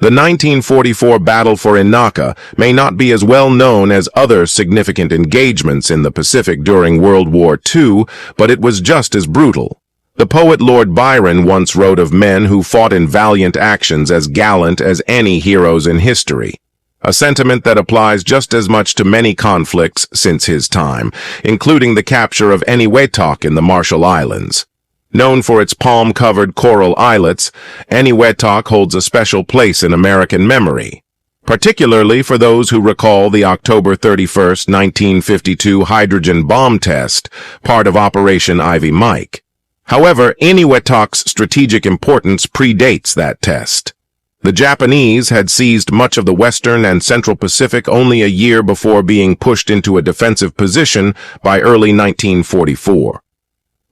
The 1944 Battle for Eniwetok may not be as well known as other significant engagements in the Pacific during World War II, but it was just as brutal. The poet Lord Byron once wrote of men who fought in valiant actions as gallant as any heroes in history, a sentiment that applies just as much to many conflicts since his time, including the capture of Eniwetok in the Marshall Islands. Known for its palm-covered coral islets, Eniwetok holds a special place in American memory, particularly for those who recall the October 31, 1952 hydrogen bomb test, part of Operation Ivy Mike. However, Eniwetok's strategic importance predates that test. The Japanese had seized much of the Western and Central Pacific only a year before being pushed into a defensive position by early 1944.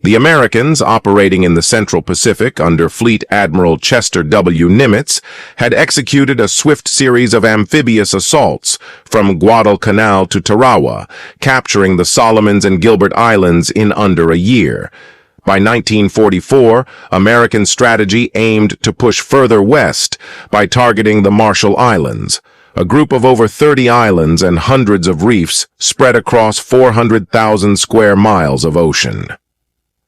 The Americans, operating in the Central Pacific under Fleet Admiral Chester W. Nimitz, had executed a swift series of amphibious assaults from Guadalcanal to Tarawa, capturing the Solomons and Gilbert Islands in under a year. By 1944, American strategy aimed to push further west by targeting the Marshall Islands, a group of over 30 islands and hundreds of reefs spread across 400,000 square miles of ocean.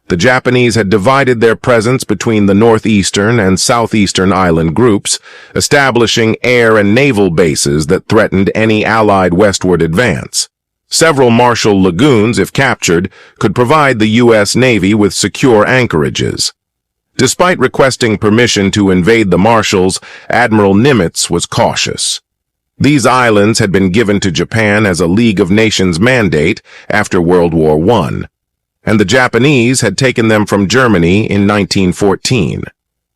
The Japanese had divided their presence between the northeastern and southeastern island groups, establishing air and naval bases that threatened any Allied westward advance. Several Marshall lagoons, if captured, could provide the U.S. Navy with secure anchorages. Despite requesting permission to invade the Marshalls, Admiral Nimitz was cautious. These islands had been given to Japan as a League of Nations mandate after World War I, and the Japanese had taken them from Germany in 1914.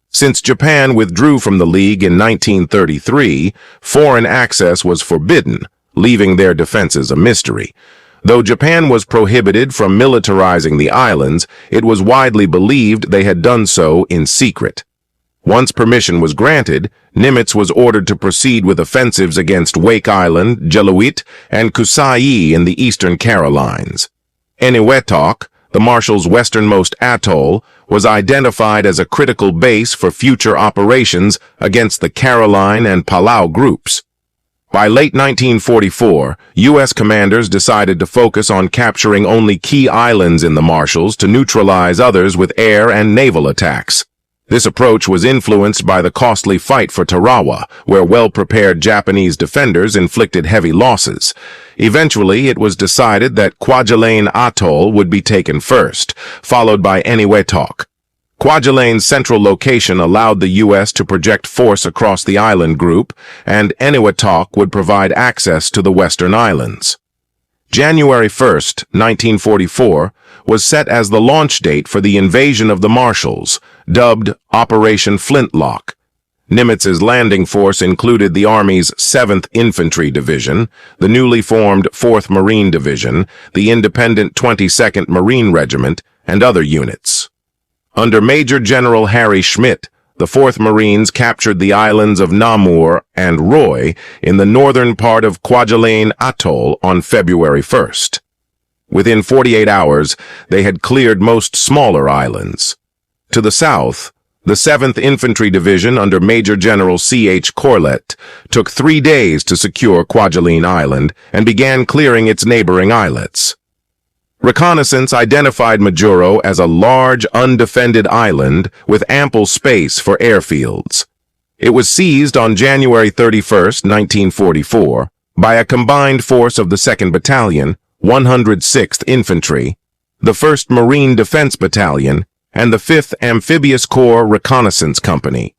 Since Japan withdrew from the League in 1933, foreign access was forbidden, leaving their defenses a mystery. Though Japan was prohibited from militarizing the islands, it was widely believed they had done so in secret. Once permission was granted, Nimitz was ordered to proceed with offensives against Wake Island, Jelluit, and Kusai in the eastern Carolines. Eniwetok, the Marshall's westernmost atoll, was identified as a critical base for future operations against the Caroline and Palau groups. By late 1944, U.S. commanders decided to focus on capturing only key islands in the Marshalls to neutralize others with air and naval attacks. This approach was influenced by the costly fight for Tarawa, where well-prepared Japanese defenders inflicted heavy losses. Eventually, it was decided that Kwajalein Atoll would be taken first, followed by Eniwetok. Kwajalein's central location allowed the U.S. to project force across the island group, and Eniwetok would provide access to the western islands. January 1, 1944, was set as the launch date for the invasion of the Marshalls, dubbed Operation Flintlock. Nimitz's landing force included the Army's 7th Infantry Division, the newly formed 4th Marine Division, the independent 22nd Marine Regiment, and other units. Under Major General Harry Schmidt, the 4th Marines captured the islands of Namur and Roy in the northern part of Kwajalein Atoll on February 1st. Within 48 hours, they had cleared most smaller islands. To the south, the 7th Infantry Division under Major General C.H. Corlett took 3 days to secure Kwajalein Island and began clearing its neighboring islets. Reconnaissance identified Majuro as a large, undefended island with ample space for airfields. It was seized on January 31, 1944, by a combined force of the 2nd Battalion, 106th Infantry, the 1st Marine Defense Battalion, and the 5th Amphibious Corps Reconnaissance Company.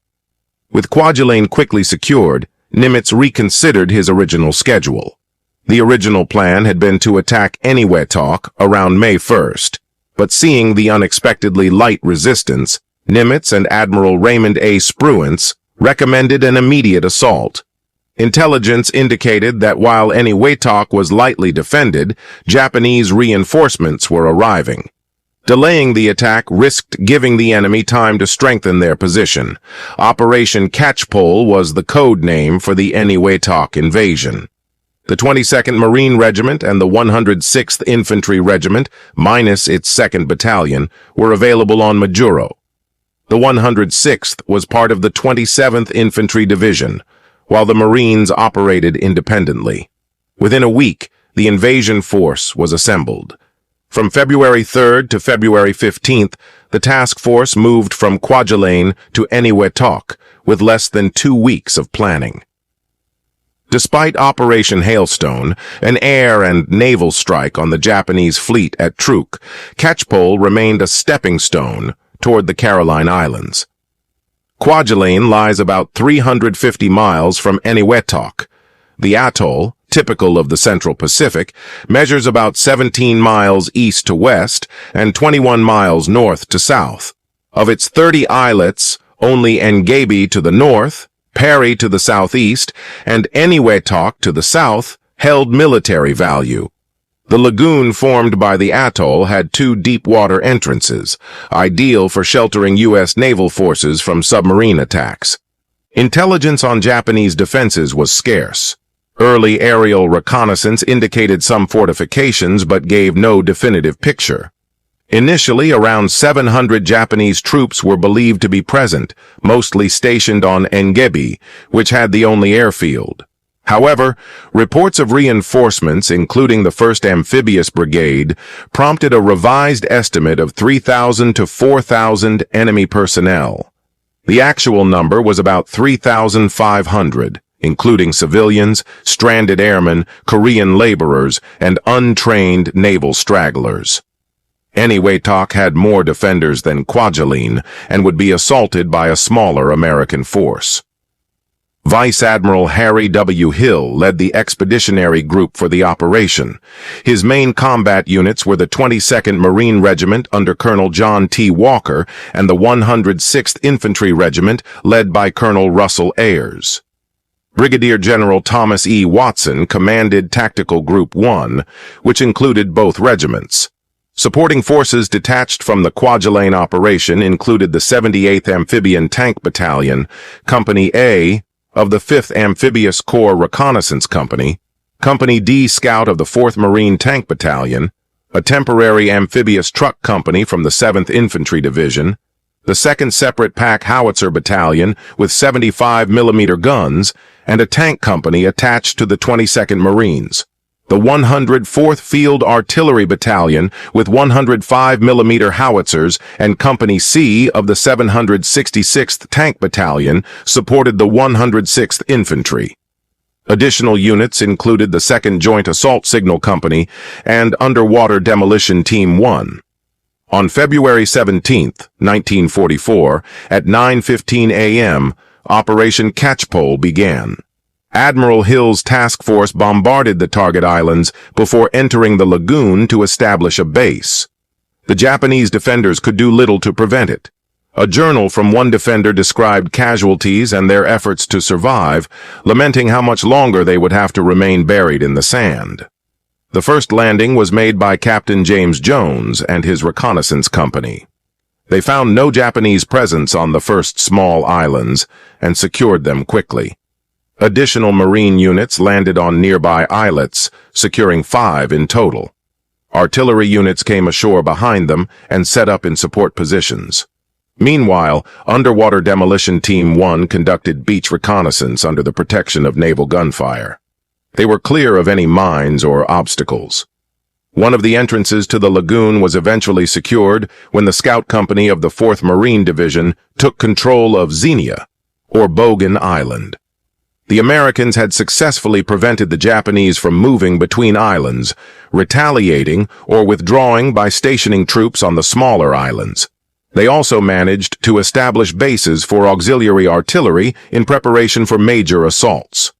With Kwajalein quickly secured, Nimitz reconsidered his original schedule. The original plan had been to attack Eniwetok around May 1st, but seeing the unexpectedly light resistance, Nimitz and Admiral Raymond A. Spruance recommended an immediate assault. Intelligence indicated that while Eniwetok was lightly defended, Japanese reinforcements were arriving. Delaying the attack risked giving the enemy time to strengthen their position. Operation Catchpole was the code name for the Eniwetok invasion. The 22nd Marine Regiment and the 106th Infantry Regiment, minus its 2nd Battalion, were available on Majuro. The 106th was part of the 27th Infantry Division, while the Marines operated independently. Within a week, the invasion force was assembled. From February 3rd to February 15th, the task force moved from Kwajalein to Eniwetok with less than 2 weeks of planning. Despite Operation Hailstone, an air and naval strike on the Japanese fleet at Truk, Catchpole remained a stepping stone toward the Caroline Islands. Kwajalein lies about 350 miles from Eniwetok. The atoll, typical of the Central Pacific, measures about 17 miles east to west and 21 miles north to south. Of its 30 islets, only Engebi to the north, Parry to the southeast, and Eniwetok to the south held military value. The lagoon formed by the atoll had 2 deep-water entrances, ideal for sheltering U.S. naval forces from submarine attacks. Intelligence on Japanese defenses was scarce. Early aerial reconnaissance indicated some fortifications but gave no definitive picture. Initially, around 700 Japanese troops were believed to be present, mostly stationed on Engebi, which had the only airfield. However, reports of reinforcements, including the 1st Amphibious Brigade, prompted a revised estimate of 3,000 to 4,000 enemy personnel. The actual number was about 3,500. Including civilians, stranded airmen, Korean laborers, and untrained naval stragglers. Eniwetok had more defenders than Kwajalein and would be assaulted by a smaller American force. Vice Admiral Harry W. Hill led the expeditionary group for the operation. His main combat units were the 22nd Marine Regiment under Colonel John T. Walker and the 106th Infantry Regiment led by Colonel Russell Ayers. Brigadier General Thomas E. Watson commanded Tactical Group 1, which included both regiments. Supporting forces detached from the Kwajalein operation included the 78th Amphibian Tank Battalion, Company A of the 5th Amphibious Corps Reconnaissance Company, Company D Scout of the 4th Marine Tank Battalion, a temporary amphibious truck company from the 7th Infantry Division, the 2nd Separate Pack Howitzer Battalion with 75mm guns, and a tank company attached to the 22nd Marines. The 104th Field Artillery Battalion with 105mm howitzers and Company C of the 766th Tank Battalion supported the 106th Infantry. Additional units included the 2nd Joint Assault Signal Company and Underwater Demolition Team 1. On February 17, 1944, at 9:15 a.m., Operation Catchpole began. Admiral Hill's task force bombarded the target islands before entering the lagoon to establish a base. The Japanese defenders could do little to prevent it. A journal from one defender described casualties and their efforts to survive, lamenting how much longer they would have to remain buried in the sand. The first landing was made by Captain James Jones and his reconnaissance company. They found no Japanese presence on the first small islands and secured them quickly. Additional Marine units landed on nearby islets, securing 5 in total. Artillery units came ashore behind them and set up in support positions. Meanwhile, Underwater Demolition Team 1 conducted beach reconnaissance under the protection of naval gunfire. They were clear of any mines or obstacles. One of the entrances to the lagoon was eventually secured when the scout company of the 4th Marine Division took control of Xenia, or Bogan Island. The Americans had successfully prevented the Japanese from moving between islands, retaliating or withdrawing by stationing troops on the smaller islands. They also managed to establish bases for auxiliary artillery in preparation for major assaults.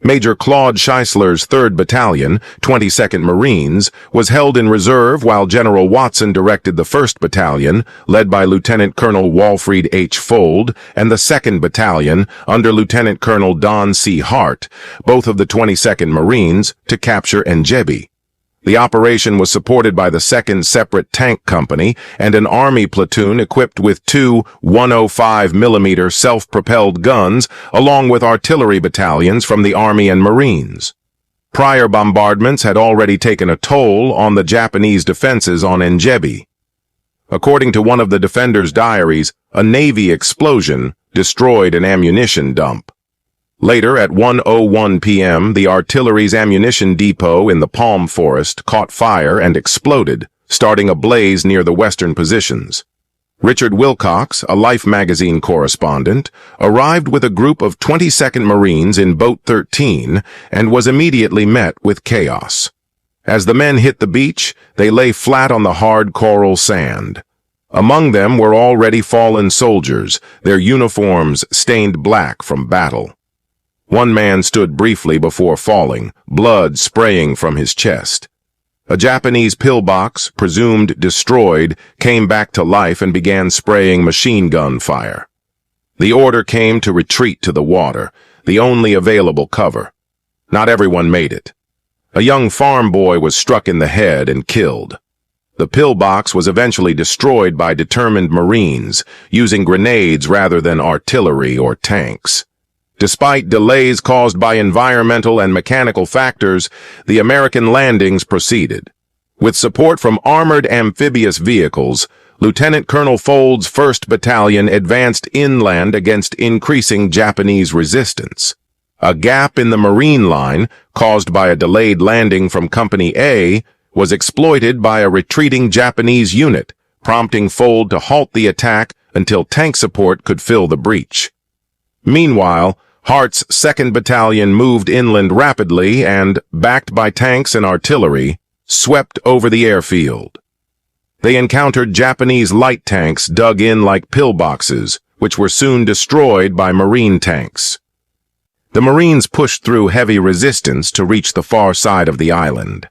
Major Claude Scheisler's 3rd Battalion, 22nd Marines, was held in reserve while General Watson directed the 1st Battalion, led by Lieutenant Colonel Walfrid H. Fold, and the 2nd Battalion, under Lieutenant Colonel Don C. Hart, both of the 22nd Marines, to capture Engebi. The operation was supported by the 2nd Separate Tank Company and an Army platoon equipped with 2 105mm self-propelled guns, along with artillery battalions from the Army and Marines. Prior bombardments had already taken a toll on the Japanese defenses on Engebi. According to one of the defenders' diaries, a Navy explosion destroyed an ammunition dump. Later, at 1:01 p.m., the artillery's ammunition depot in the palm forest caught fire and exploded, starting a blaze near the western positions. Richard Wilcox, a Life magazine correspondent, arrived with a group of 22nd Marines in Boat 13 and was immediately met with chaos. As the men hit the beach, they lay flat on the hard coral sand. Among them were already fallen soldiers, their uniforms stained black from battle. One man stood briefly before falling, blood spraying from his chest. A Japanese pillbox, presumed destroyed, came back to life and began spraying machine gun fire. The order came to retreat to the water, the only available cover. Not everyone made it. A young farm boy was struck in the head and killed. The pillbox was eventually destroyed by determined Marines, using grenades rather than artillery or tanks. Despite delays caused by environmental and mechanical factors, the American landings proceeded. With support from armored amphibious vehicles, Lieutenant Colonel Fold's 1st Battalion advanced inland against increasing Japanese resistance. A gap in the Marine line, caused by a delayed landing from Company A, was exploited by a retreating Japanese unit, prompting Fold to halt the attack until tank support could fill the breach. Meanwhile, Hart's 2nd Battalion moved inland rapidly and, backed by tanks and artillery, swept over the airfield. They encountered Japanese light tanks dug in like pillboxes, which were soon destroyed by Marine tanks. The Marines pushed through heavy resistance to reach the far side of the island.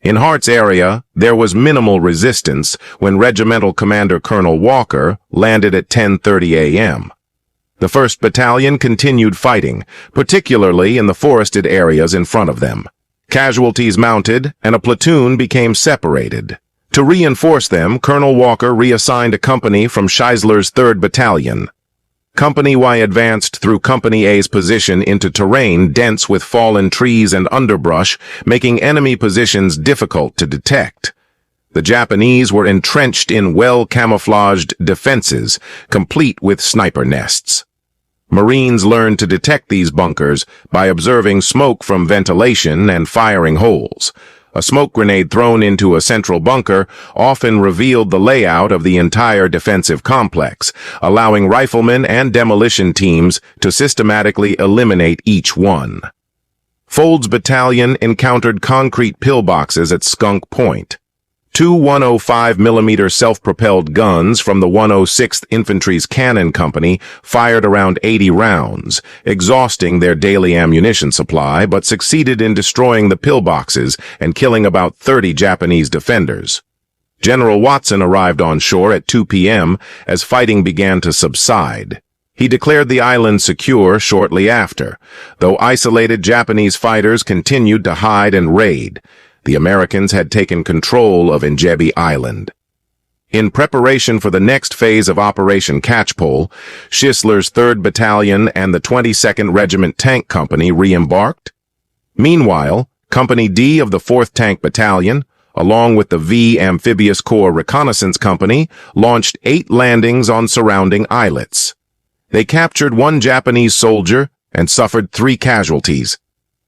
In Hart's area, there was minimal resistance when Regimental Commander Colonel Walker landed at 10:30 a.m. The 1st Battalion continued fighting, particularly in the forested areas in front of them. Casualties mounted, and a platoon became separated. To reinforce them, Colonel Walker reassigned a company from Scheisler's 3rd Battalion. Company Y advanced through Company A's position into terrain dense with fallen trees and underbrush, making enemy positions difficult to detect. The Japanese were entrenched in well-camouflaged defenses, complete with sniper nests. Marines learned to detect these bunkers by observing smoke from ventilation and firing holes. A smoke grenade thrown into a central bunker often revealed the layout of the entire defensive complex, allowing riflemen and demolition teams to systematically eliminate each one. Fold's battalion encountered concrete pillboxes at Skunk Point. Two 105mm self-propelled guns from the 106th Infantry's Cannon Company fired around 80 rounds, exhausting their daily ammunition supply, but succeeded in destroying the pillboxes and killing about 30 Japanese defenders. General Watson arrived on shore at 2 p.m. as fighting began to subside. He declared the island secure shortly after, though isolated Japanese fighters continued to hide and raid. The Americans had taken control of Engebi Island. In preparation for the next phase of Operation Catchpole, Scheisler's 3rd Battalion and the 22nd Regiment Tank Company re-embarked. Meanwhile, Company D of the 4th Tank Battalion, along with the V Amphibious Corps Reconnaissance Company, launched 8 landings on surrounding islets. They captured 1 Japanese soldier and suffered 3 casualties.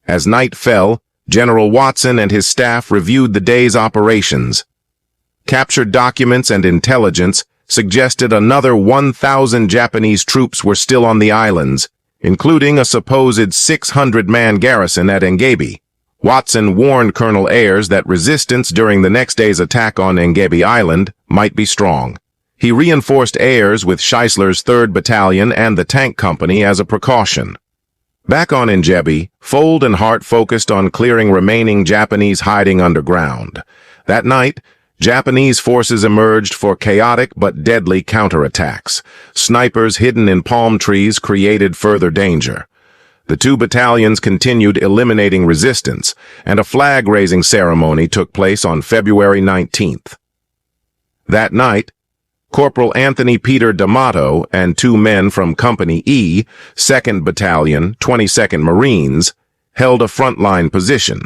As night fell, General Watson and his staff reviewed the day's operations. Captured documents and intelligence suggested another 1,000 Japanese troops were still on the islands, including a supposed 600-man garrison at Engebi. Watson warned Colonel Ayres that resistance during the next day's attack on Engebi Island might be strong. He reinforced Ayres with Scheisler's 3rd Battalion and the Tank Company as a precaution. Back on Engebi, Fold and Hart focused on clearing remaining Japanese hiding underground. That night, Japanese forces emerged for chaotic but deadly counterattacks. Snipers hidden in palm trees created further danger. The 2 battalions continued eliminating resistance, and a flag-raising ceremony took place on February 19th. That night, Corporal Anthony Peter D'Amato and 2 men from Company E, 2nd Battalion, 22nd Marines, held a frontline position.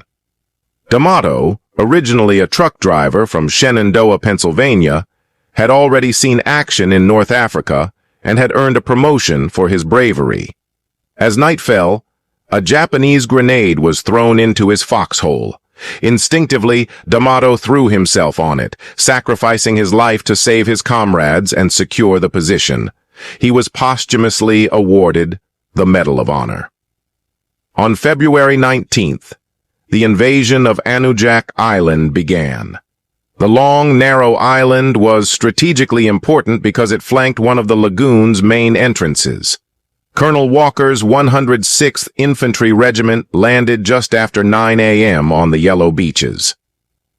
D'Amato, originally a truck driver from Shenandoah, Pennsylvania, had already seen action in North Africa and had earned a promotion for his bravery. As night fell, A Japanese grenade was thrown into his foxhole. Instinctively, D'Amato threw himself on it, sacrificing his life to save his comrades and secure the position. He was posthumously awarded the Medal of Honor. On February 19th, the invasion of Eniwetok Island began. The long, narrow island was strategically important because it flanked one of the lagoon's main entrances. Colonel Walker's 106th Infantry Regiment landed just after 9 a.m. on the Yellow Beaches.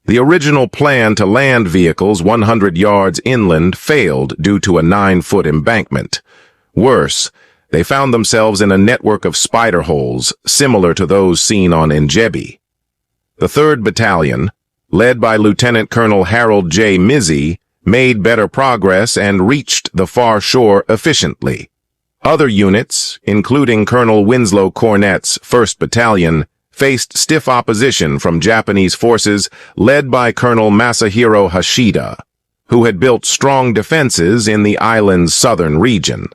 The original plan to land vehicles 100 yards inland failed due to a 9-foot embankment. Worse, they found themselves in a network of spider holes similar to those seen on Engebi. The 3rd Battalion, led by Lieutenant Colonel Harold J. Mizzi, made better progress and reached the far shore efficiently. Other units, including Colonel Winslow Cornett's 1st Battalion, faced stiff opposition from Japanese forces led by Colonel Masahiro Hashida, who had built strong defenses in the island's southern region.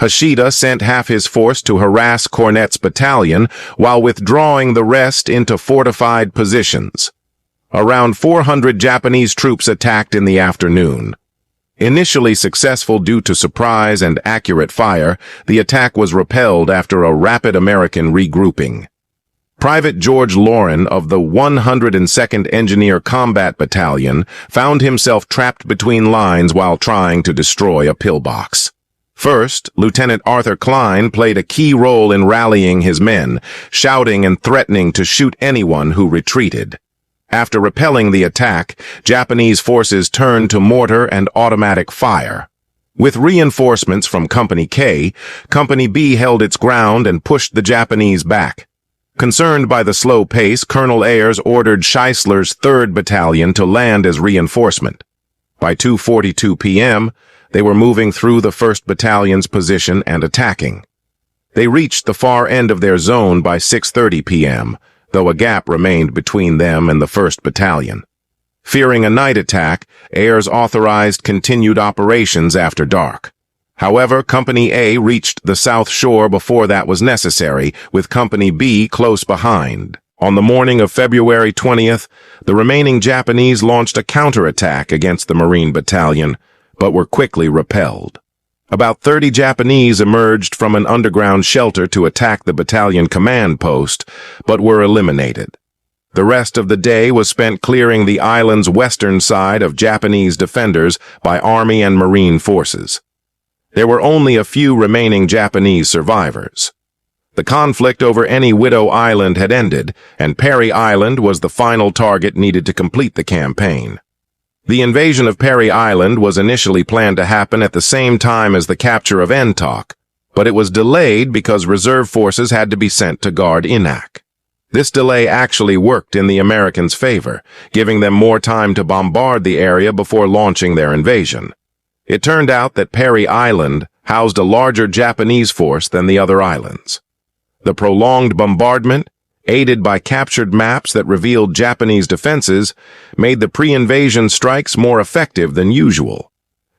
Hashida sent half his force to harass Cornett's battalion while withdrawing the rest into fortified positions. Around 400 Japanese troops attacked in the afternoon. Initially successful due to surprise and accurate fire, the attack was repelled after a rapid American regrouping. Private George Lauren of the 102nd Engineer Combat Battalion found himself trapped between lines while trying to destroy a pillbox. First, Lieutenant Arthur Klein played a key role in rallying his men, shouting and threatening to shoot anyone who retreated. After repelling the attack, Japanese forces turned to mortar and automatic fire. With reinforcements from Company K, Company B held its ground and pushed the Japanese back. Concerned by the slow pace, Colonel Ayres ordered Scheissler's 3rd Battalion to land as reinforcement. By 2:42 p.m., they were moving through the 1st Battalion's position and attacking. They reached the far end of their zone by 6:30 p.m., though a gap remained between them and the 1st Battalion. Fearing a night attack, Ayres authorized continued operations after dark. However, Company A reached the south shore before that was necessary, with Company B close behind. On the morning of February 20th, the remaining Japanese launched a counterattack against the Marine Battalion, but were quickly repelled. About 30 Japanese emerged from an underground shelter to attack the battalion command post, but were eliminated. The rest of the day was spent clearing the island's western side of Japanese defenders by Army and Marine forces. There were only a few remaining Japanese survivors. The conflict over Eniwetok Island had ended, and Parry Island was the final target needed to complete the campaign. The invasion of Parry Island was initially planned to happen at the same time as the capture of Eniwetok, but it was delayed because reserve forces had to be sent to guard Eniwetok. This delay actually worked in the Americans' favor, giving them more time to bombard the area before launching their invasion. It turned out that Parry Island housed a larger Japanese force than the other islands. The prolonged bombardment, aided by captured maps that revealed Japanese defenses, made the pre-invasion strikes more effective than usual.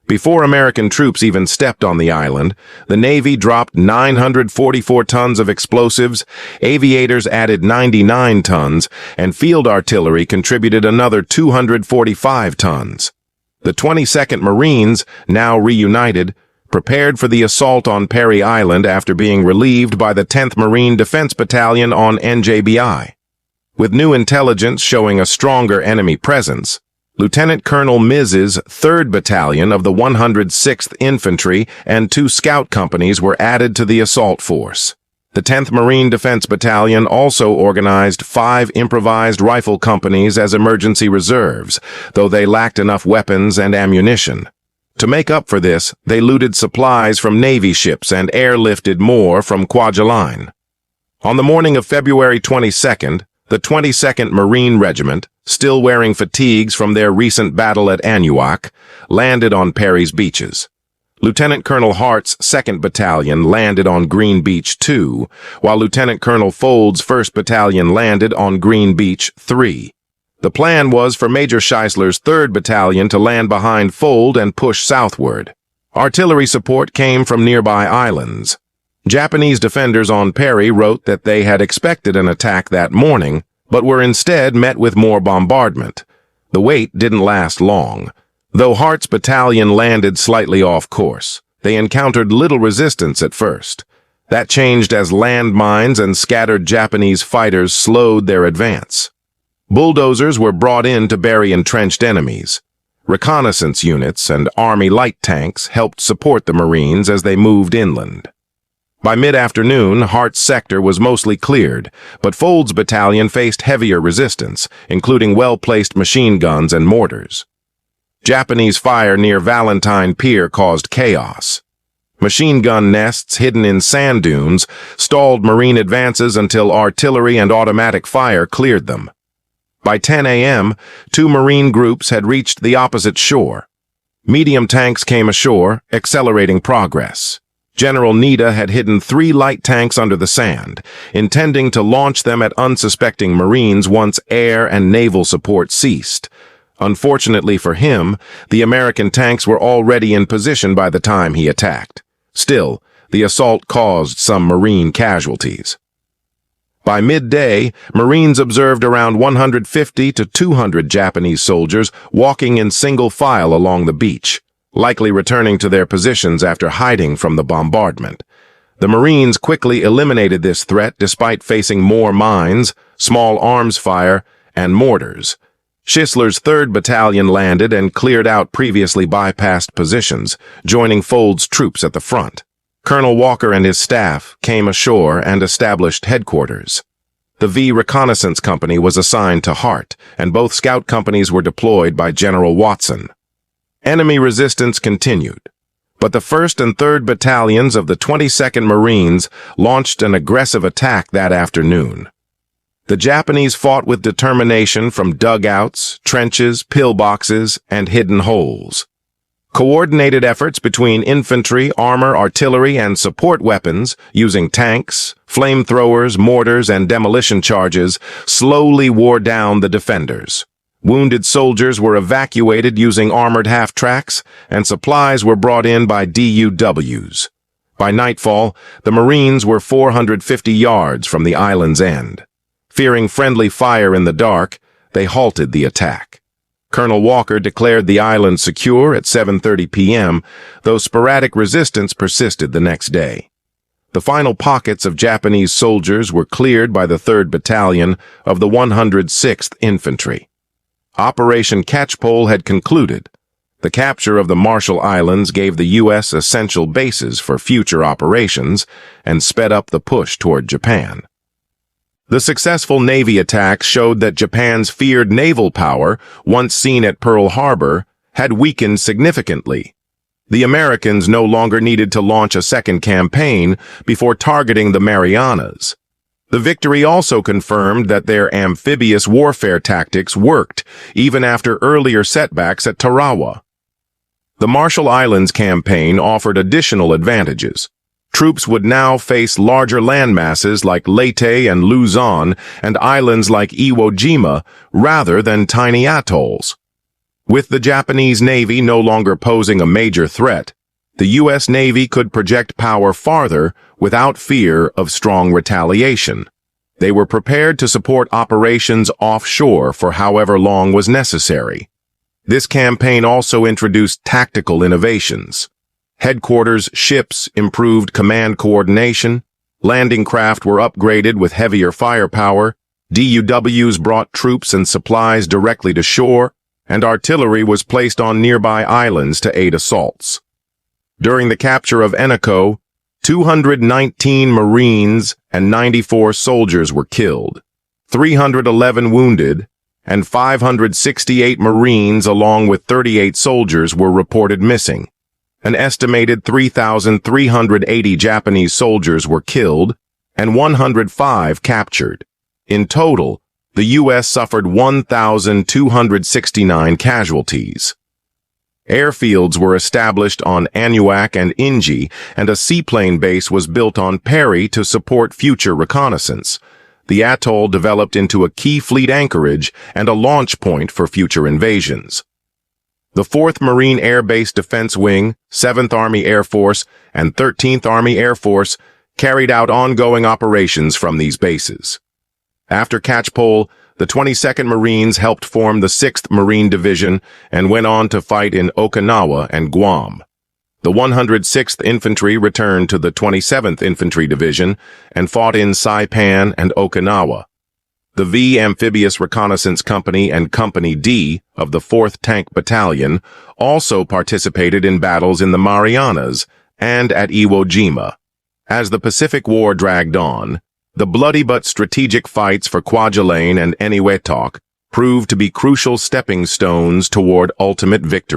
Before American troops even stepped on the island, the Navy dropped 944 tons of explosives, aviators added 99 tons, and field artillery contributed another 245 tons. The 22nd Marines, now reunited, prepared for the assault on Parry Island after being relieved by the 10th Marine Defense Battalion on Engebi. With new intelligence showing a stronger enemy presence, Lieutenant Colonel Miz's 3rd Battalion of the 106th Infantry and 2 scout companies were added to the assault force. The 10th Marine Defense Battalion also organized 5 improvised rifle companies as emergency reserves, though they lacked enough weapons and ammunition. To make up for this, they looted supplies from Navy ships and airlifted more from Kwajalein. On the morning of February 22nd, the 22nd Marine Regiment, still wearing fatigues from their recent battle at Eniwetok, landed on Parry's beaches. Lieutenant Colonel Hart's 2nd Battalion landed on Green Beach 2, while Lieutenant Colonel Fold's 1st Battalion landed on Green Beach 3. The plan was for Major Scheissler's 3rd Battalion to land behind Fold and push southward. Artillery support came from nearby islands. Japanese defenders on Parry wrote that they had expected an attack that morning, but were instead met with more bombardment. The wait didn't last long. Though Hart's battalion landed slightly off course, they encountered little resistance at first. That changed as landmines and scattered Japanese fighters slowed their advance. Bulldozers were brought in to bury entrenched enemies. Reconnaissance units and Army light tanks helped support the Marines as they moved inland. By mid-afternoon, Hart's sector was mostly cleared, but Fold's battalion faced heavier resistance, including well-placed machine guns and mortars. Japanese fire near Valentine Pier caused chaos. Machine gun nests hidden in sand dunes stalled Marine advances until artillery and automatic fire cleared them. By 10 a.m., 2 Marine groups had reached the opposite shore. Medium tanks came ashore, accelerating progress. General Nida had hidden 3 light tanks under the sand, intending to launch them at unsuspecting Marines once air and naval support ceased. Unfortunately for him, the American tanks were already in position by the time he attacked. Still, the assault caused some Marine casualties. By midday, Marines observed around 150 to 200 Japanese soldiers walking in single file along the beach, likely returning to their positions after hiding from the bombardment. The Marines quickly eliminated this threat despite facing more mines, small arms fire, and mortars. Schisler's 3rd Battalion landed and cleared out previously bypassed positions, joining Fold's troops at the front. Colonel Walker and his staff came ashore and established headquarters. The V Reconnaissance Company was assigned to Hart, and both scout companies were deployed by General Watson. Enemy resistance continued, but the 1st and 3rd Battalions of the 22nd Marines launched an aggressive attack that afternoon. The Japanese fought with determination from dugouts, trenches, pillboxes, and hidden holes. Coordinated efforts between infantry, armor, artillery, and support weapons, using tanks, flamethrowers, mortars, and demolition charges, slowly wore down the defenders. Wounded soldiers were evacuated using armored half-tracks, and supplies were brought in by DUWs. By nightfall, the Marines were 450 yards from the island's end. Fearing friendly fire in the dark, they halted the attack. Colonel Walker declared the island secure at 7:30 p.m., though sporadic resistance persisted the next day. The final pockets of Japanese soldiers were cleared by the 3rd Battalion of the 106th Infantry. Operation Catchpole had concluded. The capture of the Marshall Islands gave the U.S. essential bases for future operations and sped up the push toward Japan. The successful Navy attacks showed that Japan's feared naval power, once seen at Pearl Harbor, had weakened significantly. The Americans no longer needed to launch a second campaign before targeting the Marianas. The victory also confirmed that their amphibious warfare tactics worked, even after earlier setbacks at Tarawa. The Marshall Islands campaign offered additional advantages. Troops would now face larger landmasses like Leyte and Luzon and islands like Iwo Jima rather than tiny atolls. With the Japanese Navy no longer posing a major threat, the U.S. Navy could project power farther without fear of strong retaliation. They were prepared to support operations offshore for however long was necessary. This campaign also introduced tactical innovations. Headquarters ships improved command coordination, landing craft were upgraded with heavier firepower, DUWs brought troops and supplies directly to shore, and artillery was placed on nearby islands to aid assaults. During the capture of Eniwetok, 219 Marines and 94 soldiers were killed, 311 wounded, and 568 Marines along with 38 soldiers were reported missing. An estimated 3,380 Japanese soldiers were killed and 105 captured. In total, the U.S. suffered 1,269 casualties. Airfields were established on Eniwetok and Engebi, and a seaplane base was built on Parry to support future reconnaissance. The atoll developed into a key fleet anchorage and a launch point for future invasions. The 4th Marine Air Base Defense Wing, 7th Army Air Force, and 13th Army Air Force carried out ongoing operations from these bases. After Catchpole, the 22nd Marines helped form the 6th Marine Division and went on to fight in Okinawa and Guam. The 106th Infantry returned to the 27th Infantry Division and fought in Saipan and Okinawa. The V Amphibious Reconnaissance Company and Company D of the 4th Tank Battalion also participated in battles in the Marianas and at Iwo Jima. As the Pacific War dragged on, the bloody but strategic fights for Kwajalein and Eniwetok proved to be crucial stepping stones toward ultimate victory.